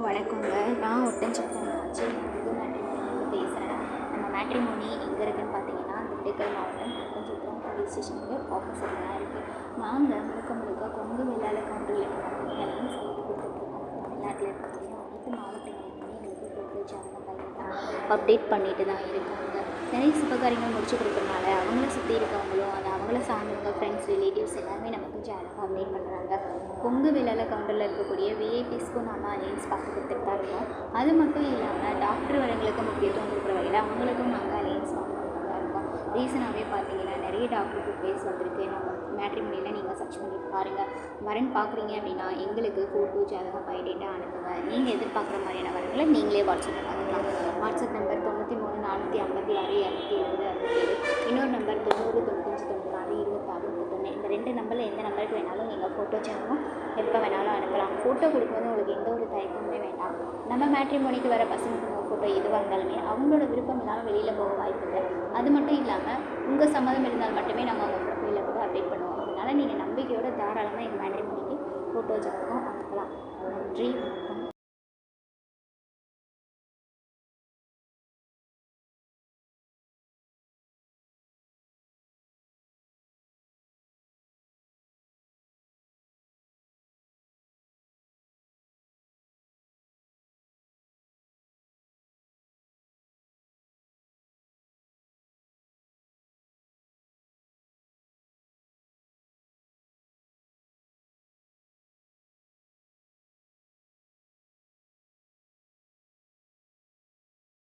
வணக்கங்க. நான் ஒட்டன்சத்திரம் ஆச்சு மேட்ரிமோனிலேருந்து பேசுகிறேன். நம்ம மேட்ரிமோனி எங்கே இருக்குதுன்னு பார்த்தீங்கன்னா, திண்டுக்கல் மாவட்டம் ஒட்டன்சத்திரம் போலீஸ் ஸ்டேஷனுக்கு ஆப்போசிட்டில் தான் இருக்குது. நாங்கள் முழுக்க கொங்கு வேளாள கவுண்டர்களுக்கு மட்டுமே சேர்த்து கொடுத்துட்ருக்கோம். தமிழ்நாட்டில் இருக்கக்கூடிய அனைத்து மாவட்டங்களிலுமே எங்களுக்கு போட்டு ஜாதகம் அப்டேட் பண்ணிட்டு தான் இருக்காங்க. நிறைய சுபகாரியங்கள் முடிச்சு கொடுக்குறனால அவங்கள சுற்றி இருக்கவங்களும் அவங்கள சார்ந்தவங்க ஃப்ரெண்ட்ஸ் ரிலேட்டிவ்ஸ் எல்லாருமே நமக்கு ஜாதகம் அப்டேட் பண்ணுறாங்க. கொங்கு வேளாள கவுண்டரில் இருக்கக்கூடிய விஐபிஸ்க்கும் நம்ம அலையன்ஸ் பார்த்து கொடுத்துட்டு தான் இருக்கோம். அது மட்டும் இல்லாமல் டாக்டர் வரங்களுக்கு முக்கியத்துவம் கொடுக்குற வகையில் அவங்களுக்கும் நாங்கள் அலையன்ஸ் பார்த்து கொடுத்துட்டு தான் இருக்கோம். ரீசனாகவே பார்த்தீங்கன்னா நிறைய டாக்டருக்கு பேஸ் வந்திருக்கு. நம்ம மேட்ரிமோனியில் நீங்கள் சர்ச் பண்ணி பாருங்கள். வரன் பார்க்குறீங்க அப்படின்னா எங்களுக்கு ஃபோட்டோ ஜாதகம் பயோடேட்டா அனுப்புங்க. நீங்கள் எதிர்பார்க்குற மாதிரியான வரங்களை நீங்களே வாட்ஸ்அப்பில் பார்த்துக்கலாம். வாட்ஸ்அப் நம்பர் 93 456 270 இன்னொரு நம்பர் 90 95 96 26 31. இந்த 2 நம்பரில் எந்த நம்பருக்கு வேணாலும் நீங்கள் ஃபோட்டோ ஜாதகம் எப்போ வேணாலும் அனுப்பலாம். ஃபோட்டோ கொடுக்கும்போது உங்களுக்கு எந்த ஒரு தயக்கமுமே வேண்டாம். நம்ம மேட்ரிமோனிக்கு வர பசங்க ஃபோட்டோ எதுவாக இருந்தாலுமே அவங்களோட விருப்பம் இல்லாமல் வெளியில் போக வாய்ப்பு இல்லை. அது மட்டும் இல்லாமல் உங்கள் சம்மதம் இருந்தால் மட்டுமே நம்ம உங்கள் ப்ரொஃபைலில் கூட அப்டேட் பண்ணுவோம். அதனால் நீங்கள் நம்பிக்கையோடு தாராளமாக எங்கள் மேட்ரிமோனிக்கு ஃபோட்டோ ஜாதகம் அனுப்பலாம். நன்றி, வணக்கம்.